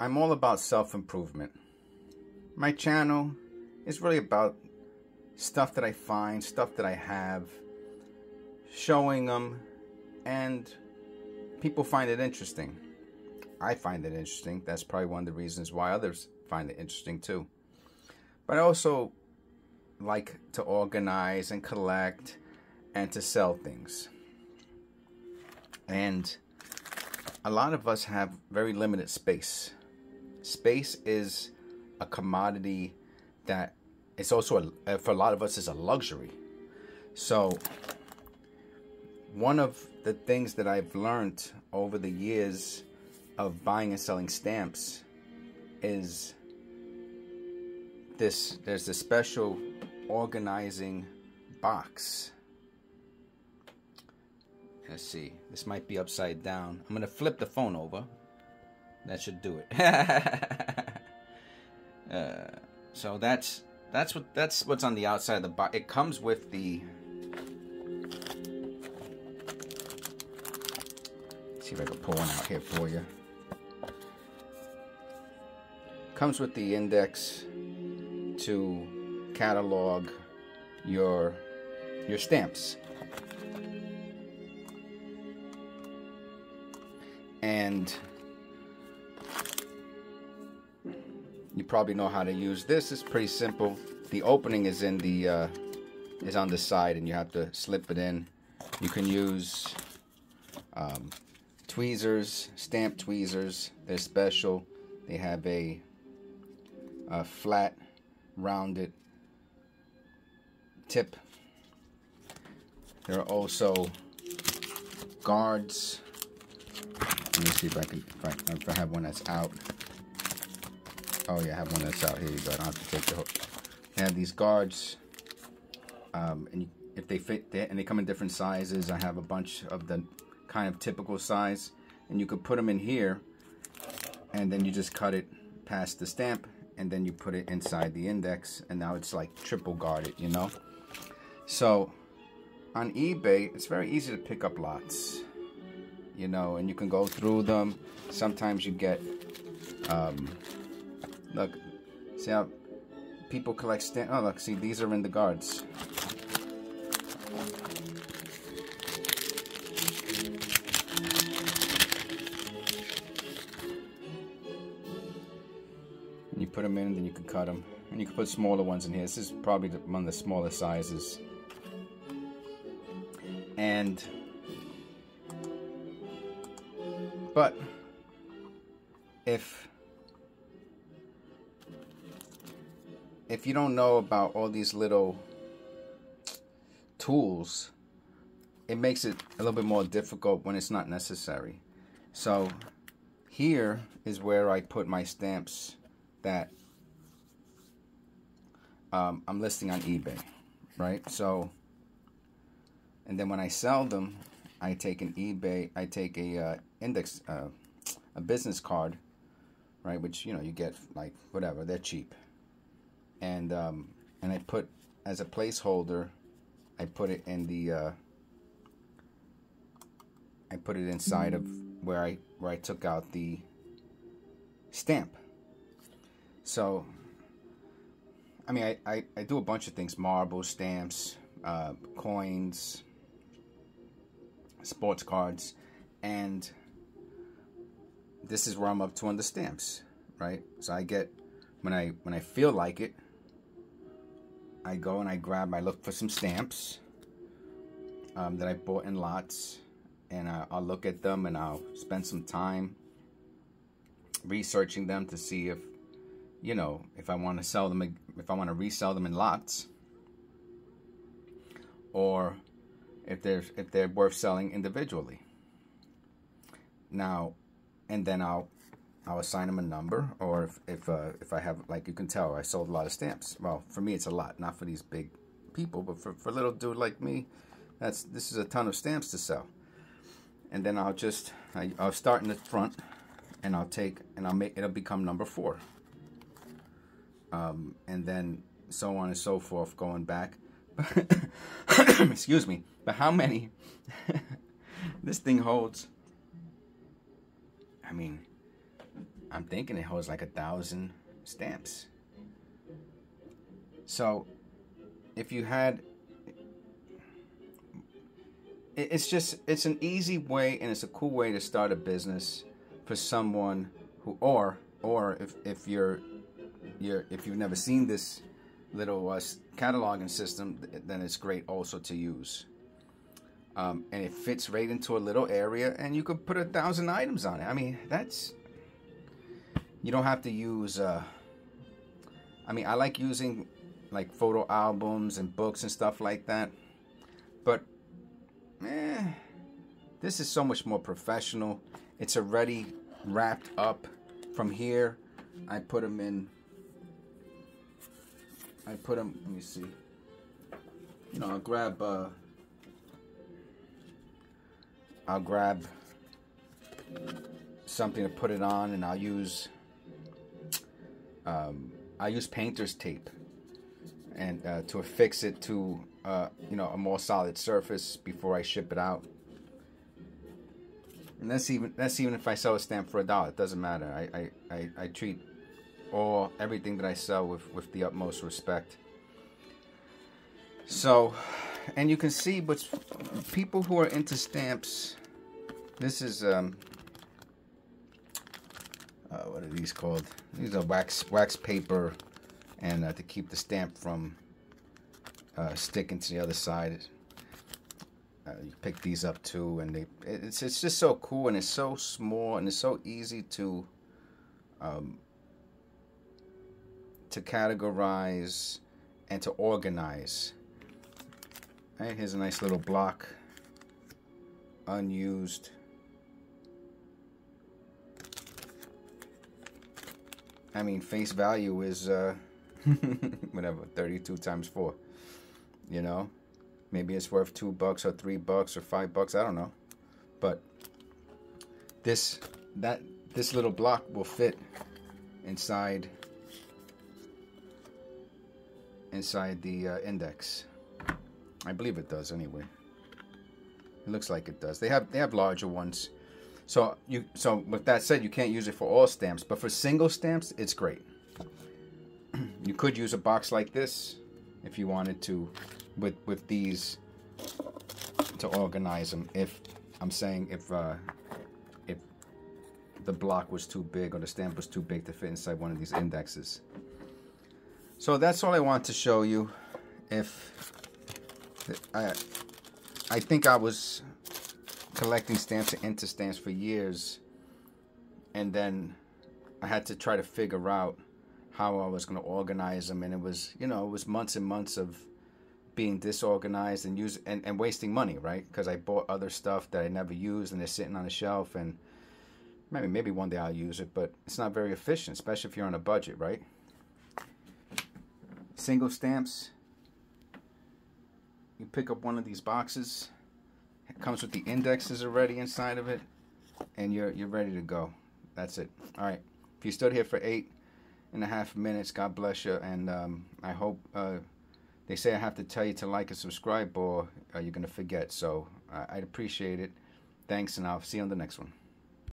I'm all about self-improvement. My channel is really about stuff that I find, stuff that I have, showing them, and people find it interesting. I find it interesting. That's probably one of the reasons why others find it interesting too. But I also like to organize and collect and to sell things. And a lot of us have very limited space. Space is a commodity that it's also, for a lot of us, is a luxury. So one of the things that I've learned over the years of buying and selling stamps is this. There's a special organizing box. Let's see. This might be upside down. I'm gonna flip the phone over. That should do it. So that's what's on the outside of the box. It comes with the. Let's see if I can pull one out here for you. Comes with the index to catalog your stamps. And you probably know how to use this. It's pretty simple. The opening is in the is on the side, and you have to slip it in. You can use tweezers, stamp tweezers. They're special. They have a flat, rounded tip. There are also guards. Let me see if I have one that's out. Oh yeah, I have one that's out. Here you go. I don't have to take the hook. They have these guards, and if they fit, and they come in different sizes. I have a bunch of the kind of typical size, and you could put them in here, and then you just cut it past the stamp, and then you put it inside the index, and now it's like triple guarded, you know. So on eBay, it's very easy to pick up lots, you know, and you can go through them. Sometimes you get, look, see how people collect stamps. Oh, look, see, these are in the guards. You put them in, then you can cut them, and you can put smaller ones in here. This is probably one of the smaller sizes. But if you don't know about all these little tools, it makes it a little bit more difficult when it's not necessary. So here is where I put my stamps that I'm listing on eBay, right? So, and then when I sell them, I take a index, a business card, right? Which, you know, you get like whatever, they're cheap, and I put as a placeholder, I put it in the I put it inside of where I took out the stamp. So, I mean, I do a bunch of things: marble, stamps, coins, sports cards, and this is where I'm up to on the stamps, right? So I get, when I feel like it, I go and I look for some stamps that I bought in lots, and I'll look at them, and I'll spend some time researching them to see if, you know, if I want to sell them, if I want to resell them in lots, or if they're worth selling individually. Now, and then I'll assign them a number, or if I have, like, you can tell I sold a lot of stamps. Well, for me it's a lot, not for these big people, but for a little dude like me, this is a ton of stamps to sell. And then I'll start in the front, and it'll become number 4. And then so on and so forth, going back. Excuse me. But how many this thing holds? I mean, I'm thinking it holds like 1,000 stamps. So if you had, it's an easy way, and it's a cool way to start a business for someone who, or if you've never seen this little cataloging system, then it's great also to use. And it fits right into a little area, and you could put 1,000 items on it. I mean, you don't have to use, I mean, I like using like photo albums and books and stuff like that, but this is so much more professional. It's already wrapped up. From here, I put them in, let me see, you know, I'll grab something to put it on, and I'll use painter's tape and to affix it to you know, a more solid surface before I ship it out. And that's even if I sell a stamp for $1. It doesn't matter. I treat everything that I sell with the utmost respect. So, and you can see, but people who are into stamps, this is what are these called? These are wax paper, and to keep the stamp from sticking to the other side. You pick these up too, and it's just so cool, and it's so small, and it's so easy to categorize and to organize. All right, here's a nice little block, unused. I mean, face value is whatever, 32 times 4, you know. Maybe it's worth $2 or $3 or $5. I don't know, but this little block will fit inside the index. I believe it does anyway. It looks like it does. They have larger ones. So with that said, you can't use it for all stamps, but for single stamps, it's great. You could use a box like this if you wanted to, with these, to organize them. If the block was too big or the stamp was too big to fit inside one of these indexes. So that's all I want to show you. I think I was collecting stamps and into stamps for years, and then I had to try to figure out how I was going to organize them, and it was, you know, it was months and months of being disorganized and wasting money, right? Because I bought other stuff that I never used, and they're sitting on the shelf, and maybe one day I'll use it, but it's not very efficient, especially if you're on a budget, right? Single stamps, you pick up one of these boxes. It comes with the indexes already inside of it, and you're ready to go. That's it. All right. If you stood here for 8.5 minutes, God bless you, and I hope. They say I have to tell you to like and subscribe, or you're gonna forget. So I'd appreciate it. Thanks, and I'll see you on the next one.